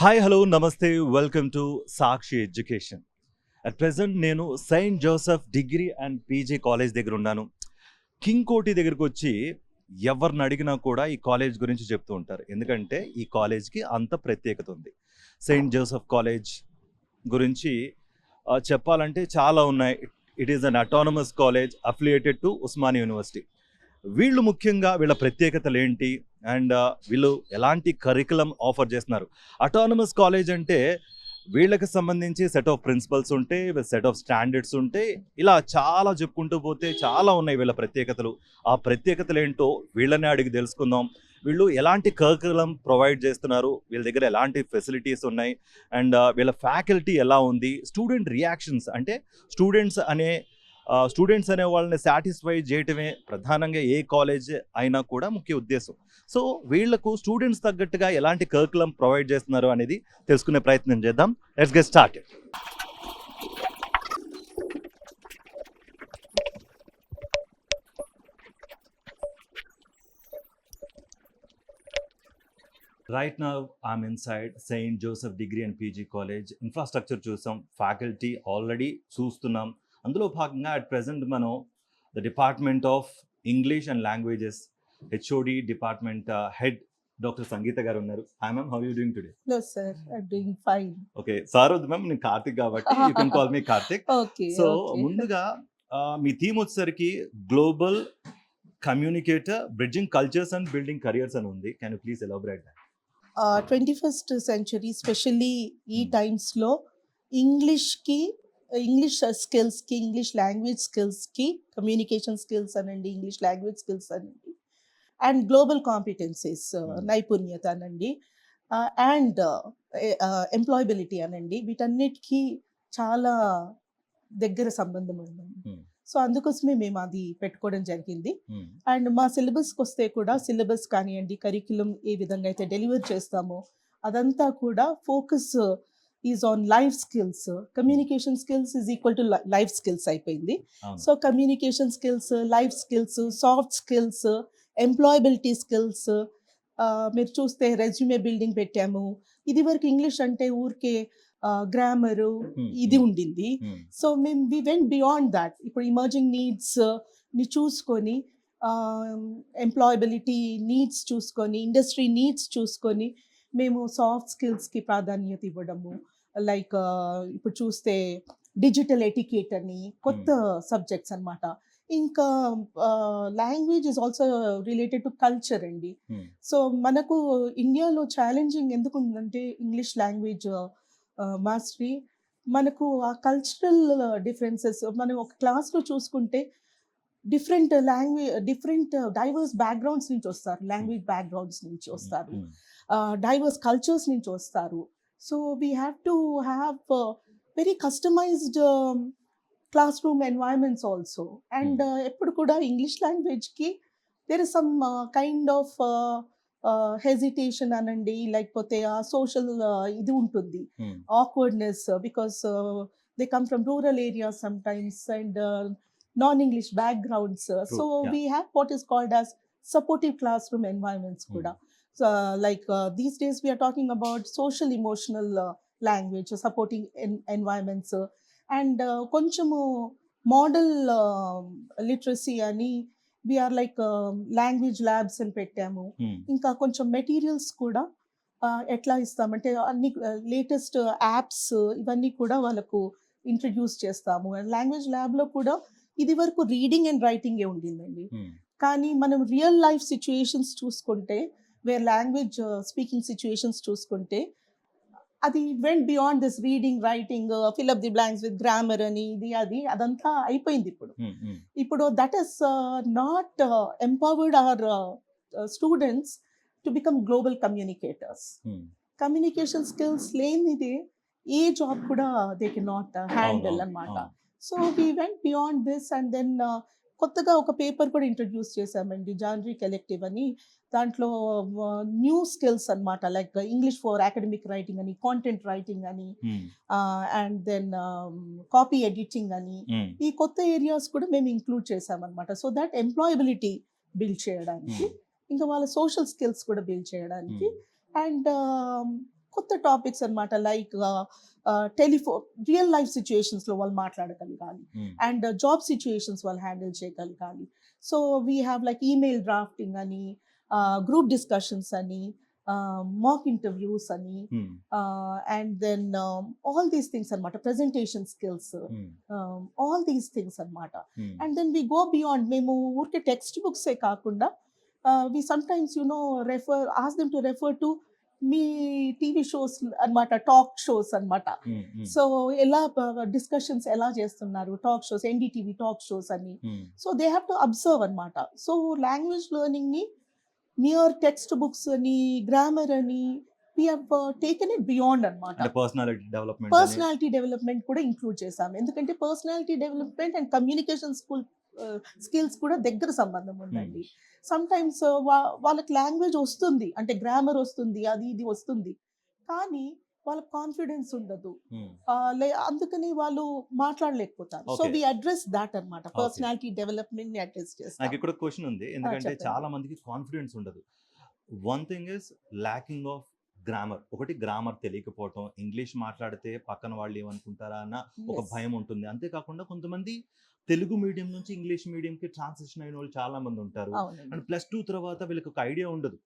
Hi hello namaste welcome to Sakshi education. At present నేను saint Joseph degree and PG college దగ్గర ఉన్నాను. King కోటి దగ్గరికి వచ్చి ఎవరిని అడిగినా కూడా ఈ కాలేజ్ గురించి చెప్తూ ఉంటారు. ఎందుకంటే ఈ కాలేజ్కి అంత ప్రత్యేకత ఉంది. సెయింట్ జోసెఫ్ కాలేజ్ గురించి చెప్పాలంటే చాలా ఉన్నాయి. It is an autonomous college affiliated to Osmania university. వీళ్ళు ముఖ్యంగా వీళ్ళ ప్రత్యేకతలు ఏంటి అండ్ వీళ్ళు ఎలాంటి కరికులం ఆఫర్ చేస్తున్నారు. అటానమస్ కాలేజ్ అంటే వీళ్ళకి సంబంధించి సెట్ ఆఫ్ ప్రిన్సిపల్స్ ఉంటాయి, సెట్ ఆఫ్ స్టాండర్డ్స్ ఉంటాయి. ఇలా చాలా చెప్పుకుంటూ పోతే చాలా ఉన్నాయి వీళ్ళ ప్రత్యేకతలు. ఆ ప్రత్యేకతలు ఏంటో వీళ్ళనే అడిగి తెలుసుకుందాం. వీళ్ళు ఎలాంటి కరికులం ప్రొవైడ్ చేస్తున్నారు, వీళ్ళ దగ్గర ఎలాంటి ఫెసిలిటీస్ ఉన్నాయి అండ్ వీళ్ళ ఫ్యాకల్టీ ఎలా ఉంది, స్టూడెంట్ రియాక్షన్స్ అంటే స్టూడెంట్స్ అనే వాళ్ళని సాటిస్ఫై చేయటమే ప్రధానంగా ఏ కాలేజ్ అయినా కూడా ముఖ్య ఉద్దేశం. సో వీళ్లకు స్టూడెంట్స్ తగ్గట్టుగా ఎలాంటి కరికులం ప్రొవైడ్ చేస్తున్నారు అనేది తెలుసుకునే ప్రయత్నం చేద్దాం. Let's get started. Right now I'm inside saint Joseph degree and PG college. Infrastructure చూసాం, ఫ్యాకల్టీ ఆల్రెడీ చూస్తున్నాం. అందులో భాగంగా అట్ ప్రెసెంట్ మనం the department of English and languages HOD department head doctor Sangeetha garu ఉన్నారు. Hi ma'am, how you doing today? No, sir. I'm doing fine. Okay, sir వద్దు ma'am, నేను కార్తిక్ కాబట్టి you can call me Karthik. Okay, so okay. ముందుగా మీ theme వచ్చేసరికి global communicator bridging cultures and building careers అని ఉంది. Can you please elaborate that? 21st century, especially ఈ Hmm. టైమ్స్లో ఇంగ్లీష్కి ఇంగ్లీష్ స్కిల్స్కి ఇంగ్లీష్ లాంగ్వేజ్ స్కిల్స్కి కమ్యూనికేషన్ స్కిల్స్ అనండి, ఇంగ్లీష్ లాంగ్వేజ్ స్కిల్స్ అనండి, అండ్ గ్లోబల్ కాంపిటెన్సీస్ నైపుణ్యత అనండి, అండ్ ఎంప్లాయబిలిటీ అనండి, వీటన్నిటికీ చాలా దగ్గర సంబంధం ఉందండి. Hmm. సో అందుకోసమే మేము అది పెట్టుకోవడం జరిగింది. Hmm. అండ్ మా సిలబస్కి వస్తే కూడా సిలబస్ కానివ్వండి, కరిక్యులం ఏ విధంగా అయితే డెలివర్ చేస్తామో అదంతా కూడా focus is on life skills. Communication skills is equal to life skills అయిపోయింది. అవును. So communication skills, life skills, soft skills, employability skills. మీరు చూస్తే రెజ్యూమే బిల్డింగ్ పెట్టాము. ఇది వరకు ఇంగ్లీష్ అంటే ఊరికే గ్రామరు ఇది ఉండింది. Hmm. సో మేము వి వెంట్ బియాండ్ దాట్. ఇప్పుడు ఇమర్జింగ్ నీడ్స్ ని చూసుకొని, ఎంప్లాయబిలిటీ నీడ్స్ చూసుకొని, ఇండస్ట్రీ నీడ్స్ చూసుకొని మేము సాఫ్ట్ స్కిల్స్కి ప్రాధాన్యత ఇవ్వడము. లైక్ ఇప్పుడు చూస్తే డిజిటల్ ఎటికేట్ అని కొత్త సబ్జెక్ట్స్ అన్నమాట. ఇంకా language is also related to culture అండి. Hmm. సో మనకు ఇండియాలో ఛాలెంజింగ్ ఎందుకు ఉందంటే ఇంగ్లీష్ లాంగ్వేజ్ మాస్టరీ. మనకు ఆ కల్చరల్ డిఫరెన్సెస్ మనం ఒక క్లాస్లో చూసుకుంటే డిఫరెంట్ డైవర్స్ బ్యాక్గ్రౌండ్స్ నుంచి వస్తారు, లాంగ్వేజ్ బ్యాక్గ్రౌండ్స్ నుంచి వస్తారు, Hmm. డైవర్స్ కల్చర్స్ నుంచి వస్తారు. So we have to have very customized classroom environments also. And ఎప్పుడు కూడా ఇంగ్లీష్ లాంగ్వేజ్కి there is some kind of hesitation అనండి, లేకపోతే ఆ సోషల్ ఇది ఉంటుంది, Hmm. awkwardness, because they come from rural areas sometimes and non-English backgrounds. So yeah. we have what is called as supportive classroom environments kuda. So like these days we are talking about social emotional language supporting environments, and konchamu model literacy ani we are like language labs అని పెట్టాము. Hmm. ఇంకా కొంచెం materials కూడా ఎట్లా ఇస్తామంటే అన్ని latest apps ఇవన్నీ కూడా వాళ్ళకు ఇంట్రడ్యూస్ చేస్తాము. లాంగ్వేజ్ ల్యాబ్లో కూడా ఇది వరకు రీడింగ్ అండ్ రైటింగే ఉండిందండి. Hmm. కానీ మనం రియల్ లైఫ్ సిచ్యుయేషన్స్ చూసుకుంటే, వేర్ లాంగ్వేజ్ స్పీకింగ్ సిచ్యుయేషన్స్ చూసుకుంటే అది went beyond this reading, writing, fill up the blanks with grammar అని అదంతా అయిపోయింది ఇప్పుడు. Hmm. Hmm. ఇప్పుడు that is not empowered our students to become global communicators. Hmm. Communication skills లేనిది ఏ జాబ్ కూడా దే కెన్ నాట్ హ్యాండిల్ అవును, అన్నమాట. అవును. So we went beyond this and then కొత్తగా ఒక పేపర్ కూడా ఇంట్రడ్యూస్ చేశామండి, జాన్రీ కలెక్టివ్ అని. దాంట్లో న్యూ స్కిల్స్ అన్నమాట, like English for academic writing అని, కాంటెంట్ రైటింగ్ అని, Hmm. And then copy editing అని, Hmm. ఈ కొత్త ఏరియాస్ కూడా మేము ఇంక్లూడ్ చేసామన్నమాట. సో దట్ ఎంప్లాయబిలిటీ బిల్డ్ చేయడానికి, Hmm. ఇంకా వాళ్ళ సోషల్ స్కిల్స్ కూడా బిల్డ్ చేయడానికి, Hmm. అండ్ కొత్త టాపిక్స్ అన్నమాట. లైక్ టెలిఫోన్ రియల్ లైఫ్ సిచ్యుయేషన్స్లో వాళ్ళు మాట్లాడగలగాలి, అండ్ జాబ్ సిచ్యుయేషన్స్ వాళ్ళు హ్యాండిల్ చేయగలగాలి. So we have like email drafting అని, గ్రూప్ డిస్కషన్స్ అని, మాక్ ఇంటర్వ్యూస్ అని, and then all these things అన్నమాట. Presentation skills, all these things అన్నమాట. And then we go beyond. మేము ఊరికే టెక్స్ట్ బుక్సే కాకుండా we sometimes ask them to refer to మీ టీవీ షోస్ అన్నమాట, టాక్ షోస్ అన్నమాట. సో ఎలా డిస్కషన్స్ ఎలా చేస్తున్నారు, talk shows, NDTV talk shows అని. So they have to observe అన్నమాట. సో లాంగ్వేజ్ లెర్నింగ్ ని మియర్ టెక్స్ట్ బుక్స్ అని, గ్రామర్ అని, we have taken it beyond అన్నమాట. పర్సనాలిటీ డెవలప్మెంట్ కూడా ఇంక్లూడ్ చేసాం. ఎందుకంటే personality development and communication skills కూడా దగ్గర సంబంధం ఉందండి. సమ్ టైమ్స్ వాళ్ళకి లాంగ్వేజ్ వస్తుంది, అంటే గ్రామర్ వస్తుంది, అది ఇది వస్తుంది, కానీ వాళ్ళకి కాన్ఫిడెన్స్ ఉండదు. అందుకని వాళ్ళు మాట్లాడలేకపోతారు. సో వి అడ్రస్ దాట్ అన్నమాట. పర్సనాలిటీ డెవలప్మెంట్ ని అడ్రస్ చేస్తాం. నాకు ఇక్కడ క్వశ్చన్ ఉంది, ఎందుకంటే చెప్పండి. చాలా మందికి కాన్ఫిడెన్స్ ఉండదు. One thing is lacking of grammar. ఒకటి గ్రామర్ తెలియకపోవటం, ఇంగ్లీష్ మాట్లాడితే పక్కన వాళ్ళు ఏమనుకుంటారా అన్న ఒక Yes. భయం ఉంటుంది. అంతేకాకుండా కొంతమంది తెలుగు మీడియం నుంచి ఇంగ్లీష్ మీడియంకి ట్రాన్సిషన్ అయిన వాళ్ళు చాలా మంది ఉంటారు. అవునండి. అండ్ +2 తర్వాత వీళ్ళకి ఒక ఐడియా ఉండదు.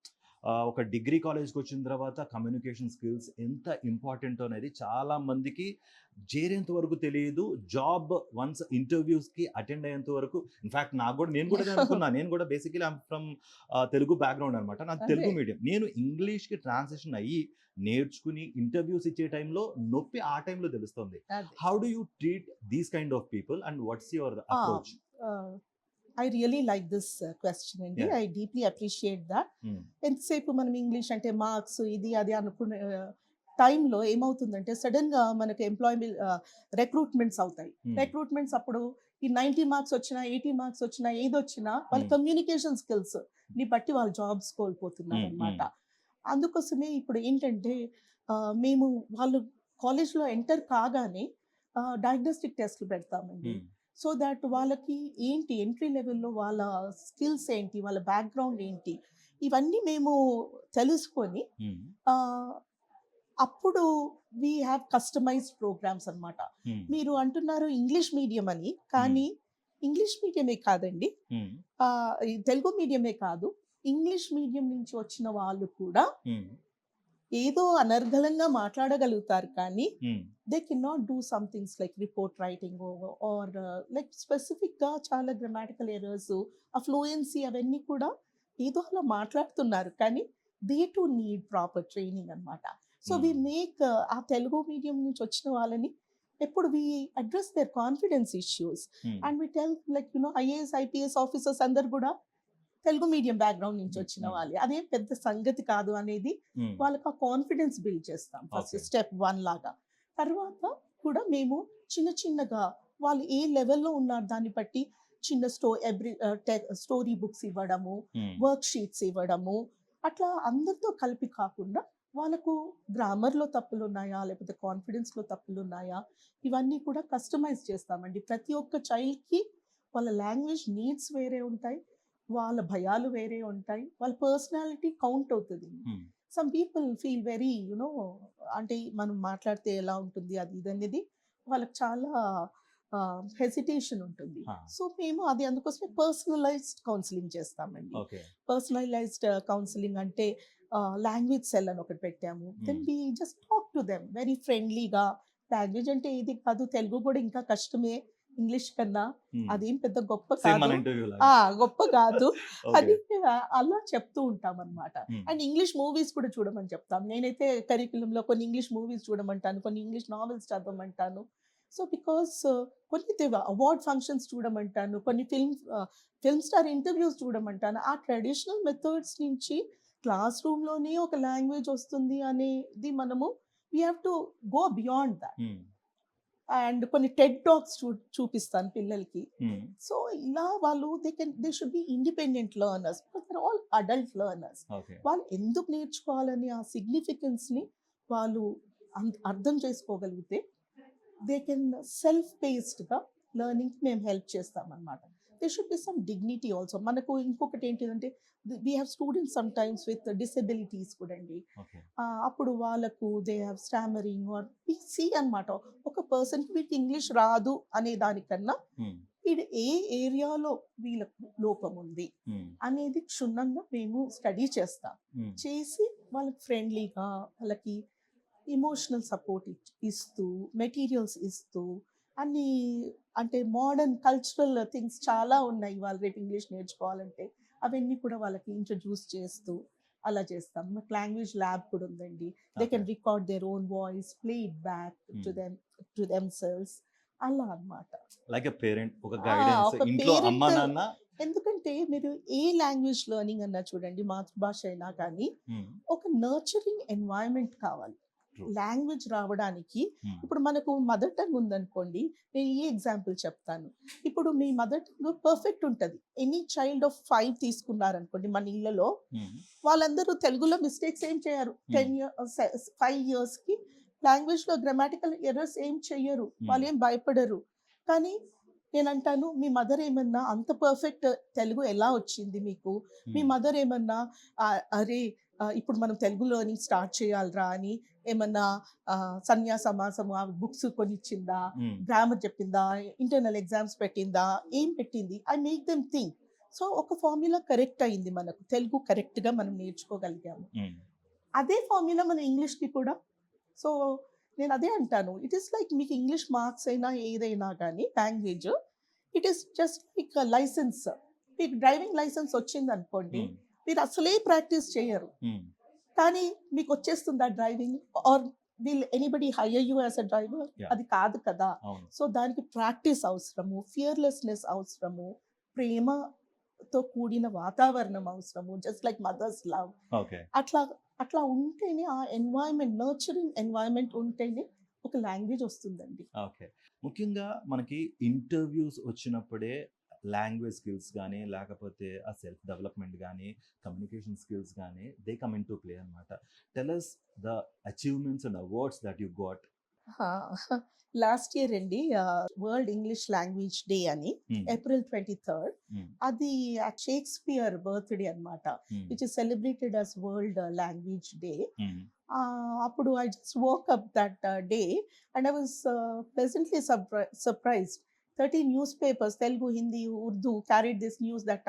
ఒక డిగ్రీ కాలేజ్కి వచ్చిన తర్వాత కమ్యూనికేషన్ స్కిల్స్ ఎంత ఇంపార్టెంట్ అనేది చాలా మందికి చేరేంత వరకు తెలియదు. జాబ్ వన్స్ ఇంటర్వ్యూస్కి అటెండ్ అయ్యేంత వరకు, ఇన్ఫ్యాక్ట్ నేను కూడా అదే అనుకున్నా. నేను కూడా basically I'm from Telugu background అనమాట. నాకు తెలుగు అదే. మీడియం. నేను ఇంగ్లీష్కి ట్రాన్సిషన్ అయ్యి నేర్చుకుని ఇంటర్వ్యూస్ ఇచ్చే టైంలో నొప్పి ఆ టైంలో తెలుస్తుంది. అదే. How do you treat these kind of people and what's your approach? I really like this question అండి. Yeah. I deeply appreciate that. ఎంతసేపు మనం ఇంగ్లీష్ అంటే మార్క్స్ ఇది అది అనుకునే టైంలో ఏమవుతుందంటే సడన్ గా మనకి ఎంప్లాయ్మెంట్ రిక్రూట్మెంట్స్ అవుతాయి. రిక్రూట్మెంట్స్ అప్పుడు ఈ 90 మార్క్స్ వచ్చినా, 80 మార్క్స్ వచ్చినా, ఏది వచ్చినా వాళ్ళ కమ్యూనికేషన్ స్కిల్స్ ని బట్టి వాళ్ళు జాబ్స్ కోల్పోతున్నారు అనమాట. అందుకోసమే ఇప్పుడు ఏంటంటే మేము వాళ్ళు కాలేజ్లో ఎంటర్ కాగానే డయాగ్నోస్టిక్ టెస్ట్లు పెడతామండి. సో దట్ వాళ్ళకి ఏంటి ఎంట్రీ లెవెల్లో వాళ్ళ స్కిల్స్ ఏంటి, వాళ్ళ బ్యాక్గ్రౌండ్ ఏంటి, ఇవన్నీ మేము తెలుసుకొని అప్పుడు వీ హ్యావ్ కస్టమైజ్డ్ ప్రోగ్రామ్స్ అన్నమాట. మీరు అంటున్నారు ఇంగ్లీష్ మీడియం అని, కానీ ఇంగ్లీష్ మీడియమే కాదండి, ఈ తెలుగు మీడియమే కాదు, ఇంగ్లీష్ మీడియం నుంచి వచ్చిన వాళ్ళు కూడా ఏదో అనర్గళంగా మాట్లాడగలుగుతారు, కానీ they can not do some things like report writing or like స్పెసిఫిక్గా చాలా గ్రామాటికల్ ఎర్రర్స్, ఆ ఫ్లూయెన్సీ అవన్నీ కూడా ఏదో అలా మాట్లాడుతున్నారు, కానీ they to need proper training అన్నమాట. సో వి మేక్ ఆ తెలుగు మీడియం నుంచి వచ్చిన వాళ్ళని ఎప్పుడు we address their confidence issues and we tell like IAS IPS officers అందరు కూడా తెలుగు మీడియం బ్యాక్గ్రౌండ్ నుంచి వచ్చిన వాళ్ళే, అదేం పెద్ద సంగతి కాదు అనేది వాళ్ళకి ఆ కాన్ఫిడెన్స్ బిల్డ్ చేస్తాం ఫస్ట్ స్టెప్ 1 లాగా. తర్వాత కూడా మేము చిన్న చిన్నగా వాళ్ళు ఏ లెవెల్లో ఉన్నారు దాన్ని బట్టి చిన్న స్టోరీ బుక్స్ ఇవ్వడము, వర్క్ షీట్స్ ఇవ్వడము, అట్లా అందరితో కలిపి కాకుండా వాళ్ళకు గ్రామర్లో తప్పులు ఉన్నాయా, లేకపోతే కాన్ఫిడెన్స్లో తప్పులు ఉన్నాయా, ఇవన్నీ కూడా కస్టమైజ్ చేస్తామండి. ప్రతి ఒక్క చైల్డ్కి వాళ్ళ లాంగ్వేజ్ నీడ్స్ వేరే ఉంటాయి, వాళ్ళ భయాలు వేరే ఉంటాయి, వాళ్ళ పర్సనాలిటీ కౌంట్ అవుతుంది. సమ్ పీపుల్ ఫీల్ వెరీ అంటే మనం మాట్లాడితే ఎలా ఉంటుంది అది ఇది అనేది వాళ్ళకి చాలా హెసిటేషన్ ఉంటుంది. సో మేము అది అందుకోసమే పర్సనలైజ్డ్ కౌన్సిలింగ్ చేస్తామండి. పర్సనలైజ్డ్ కౌన్సిలింగ్ అంటే లాంగ్వేజ్ సెల్ అని ఒకటి పెట్టాము. Then we just talk to them very ఫ్రెండ్లీగా. లాంగ్వేజ్ అంటే ఇది కాదు, తెలుగు కూడా ఇంకా కష్టమే ఇంగ్లీష్ కన్నా, అదేం పెద్ద గొప్ప కాదు అని అలా చెప్తూ ఉంటాం అనమాట. అండ్ ఇంగ్లీష్ మూవీస్ కూడా చూడమని చెప్తాం. నేనైతే కరికులంలో కొన్ని ఇంగ్లీష్ మూవీస్ చూడమంటాను, కొన్ని ఇంగ్లీష్ నావెల్స్ చదవమంటాను. సో బికాస్ కొన్ని అవార్డ్ ఫంక్షన్స్ చూడమంటాను, కొన్ని ఫిల్మ్ స్టార్ ఇంటర్వ్యూస్ చూడమంటాను. ఆ ట్రెడిషనల్ మెథడ్స్ నుంచి క్లాస్ రూమ్లోనే ఒక లాంగ్వేజ్ వస్తుంది అనేది మనము we have to go beyond that. And కొన్ని టెడ్ టాక్స్ చూపిస్తాను పిల్లలకి. సో ఇలా వాళ్ళు they should be independent learners, because all adult learners. వాళ్ళు ఎందుకు నేర్చుకోవాలని ఆ సిగ్నిఫికెన్స్ని వాళ్ళు అర్థం చేసుకోగలిగితే దే కెన్ సెల్ఫ్ పేస్డ్గా లెర్నింగ్కి మేము హెల్ప్ చేస్తాం అన్నమాట. They should be some dignity also. మనకు ఇంకొకటి ఏంటిదంటే we have students some times with disabilities కూడా అండి. ఓకే. అప్పుడు వాళ్ళకు they have stammering R C అనమాట. ఒక పర్సన్‌కి వీళ్ళకి ఇంగ్లీష్ రాదు అనే దానికన్నా హ్మ్. వీడు ఏ ఏరియాలో వీళ్ళకు లోపం ఉంది హ్మ్. అనేది క్షుణ్ణంగా మేము స్టడీ చేస్తాం. హ్మ్. చేసి వాళ్ళకి ఫ్రెండ్లీగా, వాళ్ళకి ఎమోషనల్ సపోర్ట్ ఇస్తూ, మెటీరియల్స్ ఇస్తూ, అన్నీ అంటే మోడర్న్ కల్చరల్ థింగ్స్ చాలా ఉన్నాయి. వాళ్ళు రేపు ఇంగ్లీష్ నేర్చుకోవాలంటే అవన్నీ కూడా వాళ్ళకి ఇంట్రడ్యూస్ చేస్తూ అలా చేస్తాం. మాకు లాంగ్వేజ్ ల్యాబ్ కూడా ఉందండి. They okay. Can record their own voice, play it back to themselves అలా అన్నమాట. లైక్ ఎ పేరెంట్ ఒక గైడెన్స్ ఒక ఇంట్లో అమ్మా పేరెంటల్, నాన్న. ఎందుకంటే మీరు ఏ లాంగ్వేజ్ లెర్నింగ్ అన్నా చూడండి, మాతృభాష అయినా కానీ హ్మ్. ఒక నర్చరింగ్ ఎన్వైరన్మెంట్ కావాలి. True. లాంగ్వేజ్ రావడానికి హ్మ్. ఇప్పుడు మనకు మదర్ టంగ్ ఉందనుకోండి, నేను ఈ ఎగ్జాంపుల్ చెప్తాను. ఇప్పుడు మీ మదర్ టంగ్ పర్ఫెక్ట్ ఉంటది. ఎనీ చైల్డ్ ఆఫ్ 5 తీసుకున్నారనుకోండి మన ఇళ్ళలో, హ్మ్. వాళ్ళందరూ తెలుగులో మిస్టేక్స్ ఏం చేయరు. 5 ఇయర్స్‌కి లాంగ్వేజ్‌లో గ్రామాటికల్ ఎర్రర్స్ ఏం చెయ్యరు. వాళ్ళేం భయపడరు. కానీ నేనంటాను, మీ మదర్ ఏమన్నా అంత పర్ఫెక్ట్ తెలుగు ఎలా వచ్చింది మీకు? మీ హ్మ్. మదర్ ఏమన్నా అరే! ఇప్పుడు మనం తెలుగు లెర్నింగ్ స్టార్ట్ చేయాలిరా అని ఏమన్నా సంజ్ఞా సమాసము ఆ బుక్స్ కొనిచ్చిందా? హ్మ్. గ్రామర్ చెప్పిందా? ఇంటర్నల్ ఎగ్జామ్స్ పెట్టిందా? ఏం పెట్టింది? I make them think. So, ఒక ఫార్ములా కరెక్ట్ అయింది మనకు. తెలుగు కరెక్ట్‌గా మనం నేర్చుకోగలిగాము. హ్మ్. అదే ఫార్ములా మన ఇంగ్లీష్‌కి కూడా. సో, నేను అదే అంటాను. ఇట్ ఈస్ లైక్ మీకు ఇంగ్లీష్ మార్క్స్ అయినా ఏదైనా గానీ language, it is just like license. మీకు డ్రైవింగ్ లైసెన్స్ వచ్చిందనుకోండి, హ్మ్. మీరు అసలే ప్రాక్టీస్ చేయరు. హ్మ్. కానీ మీకొచ్చేస్తుందా driving? Or will anybody hire you as a driver? Yeah! అది కాదు కదా! అవును. సో, దానికి ప్రాక్టీస్ అవసరము, ఫియర్‌లెస్‌నెస్ అవసరము, ప్రేమతో కూడిన వాతావరణం అవసరము. Just like mother's love. Okay. అట్లా అట్లా ఉంటేనే ఆ ఎన్వైర్న్‌మెంట్, నర్చరింగ్ ఎన్వైర్న్‌మెంట్ ఉంటేనే ఒక లాంగ్వేజ్ వస్తుందండి. ఓకే. ముఖ్యంగా మనకి ఇంటర్వ్యూస్ వచ్చినప్పుడే లాంగ్వేజ్ స్కిల్స్ గానీ, లేకపోతే ఆ సెల్ఫ్ డెవలప్‌మెంట్ గానీ, కమ్యూనికేషన్ స్కిల్స్ గానీ దే కమ్ ఇంటూ ప్లే అన్నమాట. Tell us the achievements and awards that you got. ఆ! లాస్ట్ ఇయర్ అండి వరల్డ్ ఇంగ్లీష్ లాంగ్వేజ్ డే అని హ్మ్. ఏప్రిల్ 23 హ్మ్. అది షేక్స్‌పియర్ బర్త్‌డే అన్నమాట. Hmm. Which is celebrated as world language day. Hmm. అప్పుడు I just woke up that day and I was pleasantly surprised. 13 newspapers, Telugu, Hindi, Urdu, carried this news that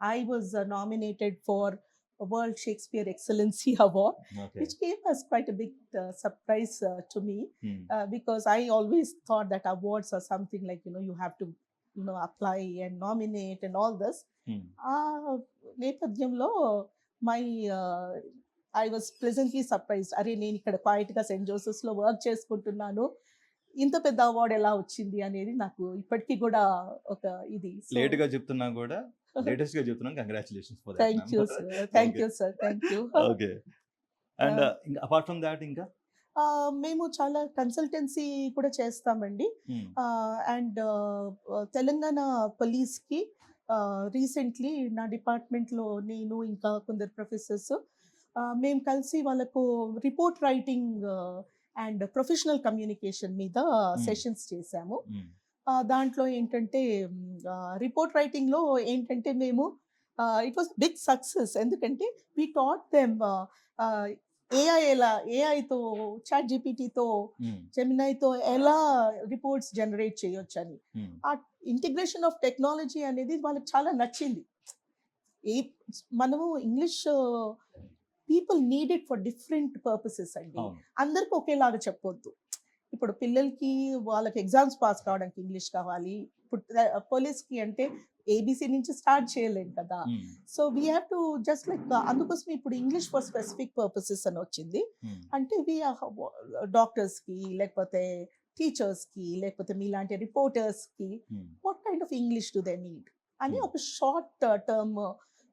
I was nominated for a World Shakespeare Excellency Award, okay. which came as quite a big surprise to me, హ్మ్. because I always thought that awards are something like, you have to, apply and nominate and all this. హ్మ్. ఆ నేపథ్యంలో my I was pleasantly surprised. అరే! నేను ఇక్కడ క్వైట్‌గా Saint జోసెఫ్స్‌లో work చేసుకుంటున్నాను. ఇంత పెద్ద అవార్డ్ ఎలా వచ్చింది అనేది నాకు ఇప్పటికి కూడా ఒక ఇది. సో, లేట్‌గా చెప్తున్నా గూడా లేటెస్ట్‌గా చెప్తున్నాను. Congratulations for that thank ma'am. You sir. Thank okay. You sir. Thank you. Okay. And ఇంకా అపార్ట్ ఫ్రమ్ థాట్ ఇంకా? మేము చాలా కన్సల్టెన్సీ కూడా చేస్తామండి. హ్మ్. అండ్ తెలంగాణ పోలీస్‌కి రీసెంట్‌లీ నా డిపార్ట్మెంట్‌లో నేను ఇంకా కొందరు ప్రొఫెసర్స్ మేము కలిసి వాళ్ళకు report writing and professional communication మీద హ్మ్. సెషన్స్ చేశాము. హ్మ్. దాంట్లో ఏంటంటే రిపోర్ట్ రైటింగ్‌లో ఏంటంటే మేము ఇట్ వాస్ బిగ్ సక్సెస్. ఎందుకంటే వి టాట్ దెమ్ ఏఐతో, చాట్ జీపీటీతో, హ్మ్. జెమినైతో ఎలా రిపోర్ట్స్ జనరేట్ చేయొచ్చని. హ్మ్. ఆ ఇంటిగ్రేషన్ ఆఫ్ టెక్నాలజీ అనేది వాళ్ళకి చాలా నచ్చింది. ఏ మనము English people need it for different purposes అండి. అవును. అందరికి ఒకేలాగా చెప్పొద్దు. ఇప్పుడు పిల్లలకి వాళ్ళకి ఎగ్జామ్స్ పాస్ కావడానికి ఇంగ్లీష్ కావాలి. ఇప్పుడు పోలీస్‌కి అంటే ఏబీసీ నుంచి స్టార్ట్ చేయలేం కదా! Hmm. So, we have to just like అందుకోసమే ఇప్పుడు ఇంగ్లీష్ ఫర్ స్పెసిఫిక్ పర్పసెస్ అని వచ్చింది. హ్మ్. అంటే డాక్టర్స్‌కి, లేకపోతే టీచర్స్‌కి, లేకపోతే మీలాంటి రిపోర్టర్స్‌కి hmm. What kind of English do they need అని హ్మ్. ఒక షార్ట్ టర్మ్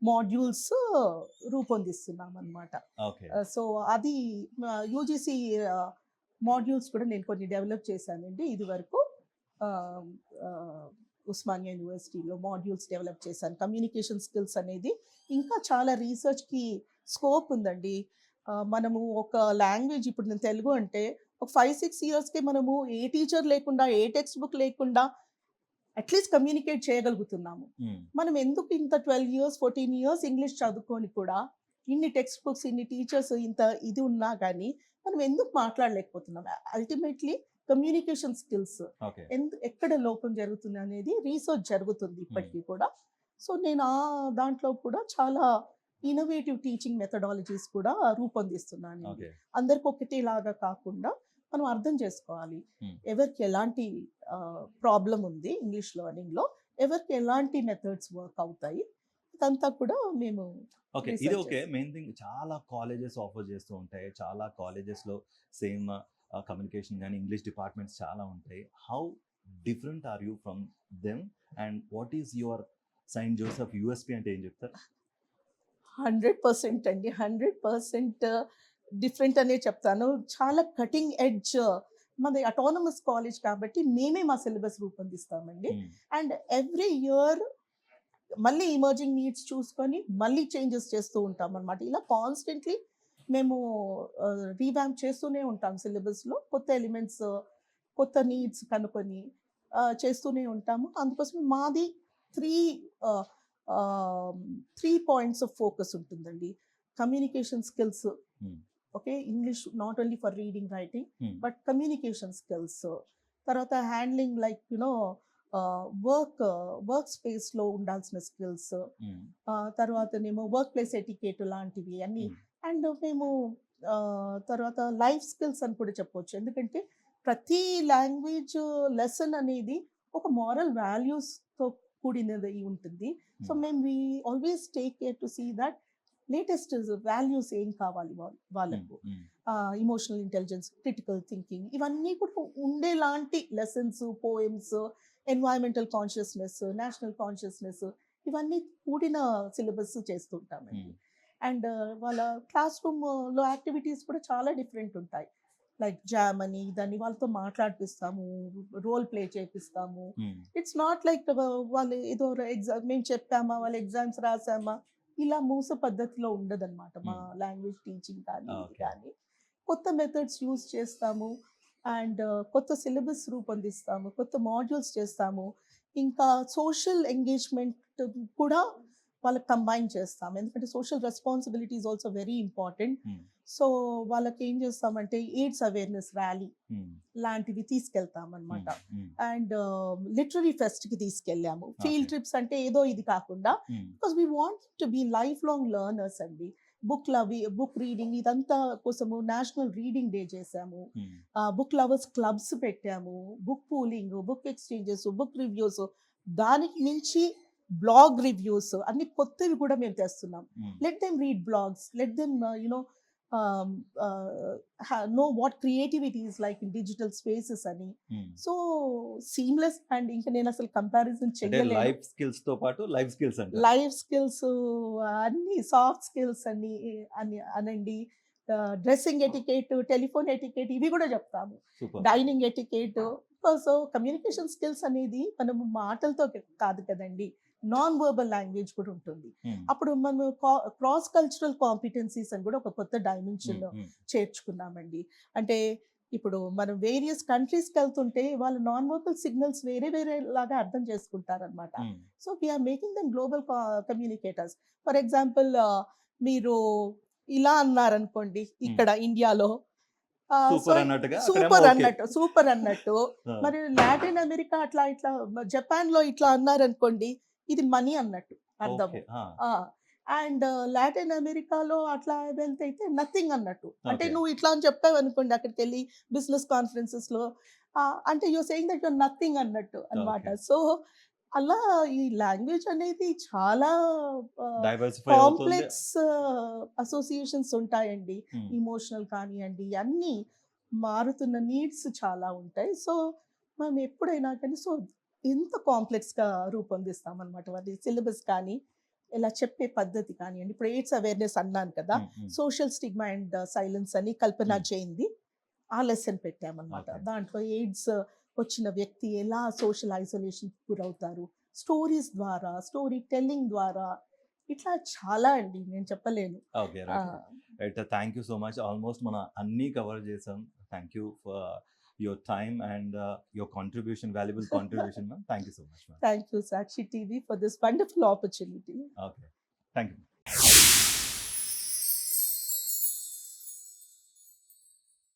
మాడ్యూల్స్ రూపొందిస్తున్నామనమాట. ఓకే. సో, అది యూజీసీ మాడ్యూల్స్ కూడా నేను కొన్ని డెవలప్ చేశానండి ఇదివరకు. ఆహ్, ఆహ్, ఉస్మానియా యూనివర్సిటీలో మాడ్యూల్స్ డెవలప్ చేశాను. కమ్యూనికేషన్ స్కిల్స్ అనేది ఇంకా చాలా రీసెర్చ్‌కి స్కోప్ ఉందండి. మనము ఒక లాంగ్వేజ్ ఇప్పుడు నేను తెలుగు అంటే ఒక 5, 6 ఇయర్స్‌కే మనము ఏ టీచర్ లేకుండా, ఏ టెక్స్ట్ బుక్ లేకుండా అట్లీస్ట్ కమ్యూనికేట్ చేయగలుగుతున్నాము. మనం ఎందుకు ఇంత 12 ఇయర్స్ 14 ఇయర్స్ ఇంగ్లీష్ చదువుకొని కూడా ఇన్ని టెక్స్ట్ బుక్స్ ఇన్ని టీచర్స్ ఇంత ఇది ఉన్నా కానీ మనం ఎందుకు మాట్లాడలేకపోతున్నాం? Ultimately communication skills okay. ఎక్కడ లోపం జరుగుతుంది అనేది రీసెర్చ్ జరుగుతుంది ఇప్పటికీ కూడా. సో నేను ఆ దాంట్లో కూడా చాలా ఇన్నోవేటివ్ టీచింగ్ మెథడాలజీస్ కూడా రూపొందిస్తున్నాను. ఓకే. అందరికి ఒకటేలాగా కాకుండా మనం అర్థం చేసుకోవాలి ఎవరికి ఎలాంటి ప్రాబ్లం ఉంది ఇంగ్లీష్ లెర్నింగ్లో, ఎవరికి ఎలాంటి మెథడ్స్ వర్క్ అవుతాయి, ఇదంతా కూడా మేము ఓకే. ఇది రీసెర్చ్ ఓకే. చేస్తాం. మెయిన్ థింగ్ చాలా కాలేజెస్ ఆఫర్ చేస్తూ ఉంటాయి. చాలా కాలేజెస్‌లో సేమ్ కమ్యూనికేషన్ గాని, ఇంగ్లీష్ డిపార్ట్మెంట్స్ చాలా ఉంటాయి. How different are you from them? And what is your Saint Joseph USP అంటే ఏం చెప్తారు? 100% అండి. 100% డిఫరెంట్ అనే చెప్తాను. చాలా కటింగ్ ఎడ్జ్ మాది అటానమస్ కాలేజ్ కాబట్టి మేమే మా సిలబస్ రూపొందిస్తామండి. అండ్ ఎవ్రీ ఇయర్ మళ్ళీ ఎమర్జింగ్ నీడ్స్ చూసుకొని మళ్ళీ చేంజెస్ చేస్తూ ఉంటాం అనమాట. ఇలా కాన్స్టెంట్లీ మేము రీవ్యాంప్ చేస్తూనే ఉంటాం సిలబస్లో. కొత్త ఎలిమెంట్స్, కొత్త నీడ్స్ కనుక్కొని చేస్తూనే ఉంటాము. అందుకోసం మాది 3 పాయింట్స్ ఆఫ్ ఫోకస్ ఉంటుందండి. Communication skills, okay, English not only for reading writing but communication skills. తర్వాత హ్యాండ్లింగ్ లైక్ వర్క్ స్పేస్లో ఉండాల్సిన స్కిల్స్, తర్వాతనేమో వర్క్ ప్లేస్ ఎటికేట్ లాంటివి అన్నీ. అండ్ మేము తర్వాత లైఫ్ స్కిల్స్ అని కూడా చెప్పవచ్చు. ఎందుకంటే ప్రతి లాంగ్వేజ్ లెసన్ అనేది ఒక మారల్ వాల్యూస్తో కూడినది ఉంటుంది. సో మేము we always take care to see that latest values ఏం కావాలి వాళ్ళకు, ఇమోషనల్ ఇంటెలిజెన్స్, క్రిటికల్ థింకింగ్, ఇవన్నీ కూడా ఉండేలాంటి lessons, poems, environmental consciousness, national consciousness, ఇవన్నీ కూడిన సిలబస్ చేస్తుంటామండి. అండ్ వాళ్ళ క్లాస్ రూమ్లో యాక్టివిటీస్ కూడా చాలా డిఫరెంట్ ఉంటాయి. లైక్ జామ్ అని దాన్ని వాళ్ళతో మాట్లాడిపిస్తాము, రోల్ ప్లే చేపిస్తాము. ఇట్స్ నాట్ లైక్ వాళ్ళు ఏదో ఎగ్జామ్ మేము చెప్పామా, వాళ్ళు ఎగ్జామ్స్ రాసామా, ఇలా మూస పద్ధతిలో ఉండదన్నమాట మా లాంగ్వేజ్ టీచింగ్ కానీ ఇది కానీ. కొత్త మెథడ్స్ యూజ్ చేస్తాము అండ్ కొత్త సిలబస్ రూపొందిస్తాము, కొత్త మాడ్యూల్స్ చేస్తాము. ఇంకా సోషల్ ఎంగేజ్మెంట్ కూడా వాళ్ళకి కంబైన్ చేస్తాం. ఎందుకంటే social responsibility is also very important. So వాళ్ళకి ఏం చేస్తామంటే ఎయిడ్స్ అవేర్నెస్ ర్యాలీ లాంటివి తీసుకెళ్తాం అనమాట. అండ్ లిటరరీ ఫెస్ట్కి తీసుకెళ్ళాము. ఫీల్డ్ ట్రిప్స్ అంటే ఏదో ఇది కాకుండా, because we want to be lifelong learners అండి. బుక్ రీడింగ్ ఇదంతా కోసము నేషనల్ రీడింగ్ డే చేసాము, బుక్ లవర్స్ క్లబ్స్ పెట్టాము, book pooling, book exchanges, book reviews, దానికి మించి బ్లాగ్ రివ్యూస్ అన్ని కొత్తవి కూడా మేము తెస్తున్నాం. Let them read blogs, let them know what creativity is like in digital spaces అని. సో సీమ్లెస్ అండ్ ఇంకా నేను అసలు కంపారిజన్ చేయలేను. లైఫ్ స్కిల్స్ తో పాటు లైఫ్ స్కిల్స్ అంటే లైఫ్ స్కిల్స్ అన్ని, సాఫ్ట్ స్కిల్స్ అన్ని అనండి, డ్రెస్సింగ్ ఎటికేట్, టెలిఫోన్ ఎటికేట్, ఇవి కూడా చెప్తాము, dining etiquette. So communication skills అనేది మనము మాటలతో కాదు కదండి, నాన్ వర్బల్ లాంగ్వేజ్ కూడా ఉంటుంది. అప్పుడు మనం క్రాస్ కల్చరల్ కాంపిటెన్సీస్ అని కూడా ఒక కొత్త డైమెన్షన్ చేర్చుకున్నామండి. అంటే ఇప్పుడు మనం వేరియస్ కంట్రీస్కి వెళ్తుంటే వాళ్ళు నాన్ వర్బల్ సిగ్నల్స్ వేరే వేరే లాగా అర్థం చేసుకుంటారనమాట. So we are making them global communicators. For example మీరు ఇలా అన్నారనుకోండి ఇక్కడ ఇండియాలో, సూపర్ అన్నట్టు, మరి లాటిన్ అమెరికా అట్లా ఇట్లా జపాన్ లో ఇట్లా అన్నారనుకోండి ఇది మనీ అన్నట్టు అర్థం. అండ్ లాటిన్ అమెరికాలో అట్లా వెళ్తే అయితే నథింగ్ అన్నట్టు. అంటే నువ్వు ఇట్లా అని చెప్పావు అనుకోండి అక్కడికి వెళ్ళి బిజినెస్ కాన్ఫరెన్సెస్ లో, అంటే you're saying that you're nothing అన్నట్టు అనమాట. సో అలా ఈ లాంగ్వేజ్ అనేది చాలా కాంప్లెక్స్ అసోసియేషన్స్ ఉంటాయండి. ఇమోషనల్ కానివ్వండి, అన్నీ మారుతున్న నీడ్స్ చాలా ఉంటాయి. సో మనం ఎప్పుడైనా కానీ సో ఎంత కాంప్లెక్స్గా రూపొందిస్తాం అనమాట. వాటి సిలబస్ కానీ ఇలా చెప్పే పద్ధతి కానివ్వండి. ఇప్పుడు ఎయిడ్స్ అవేర్నెస్ అన్నాను కదా, సోషల్ స్టిగ్మా అండ్ సైలెన్స్ అని కల్పన జైన్ది ఆ లెసన్ పెట్టామన్నమాట. దాంట్లో ఎయిడ్స్ వచ్చిన వ్యక్తి ఎలా సోషల్ ఐసోలేషన్ గురవుతారు, స్టోరీస్ ద్వారా, స్టోరీ టెల్లింగ్ ద్వారా, ఇట్లా చాలా అండి, నేను చెప్పలేను. Thank you so much. Almost మనం అన్నీ కవర్ చేసాం. Thank you for your time and your contribution, valuable contribution, ma'am. Thank you so much, ma'am. Thank you, Sakshi TV, for this wonderful opportunity. Okay. Thank you.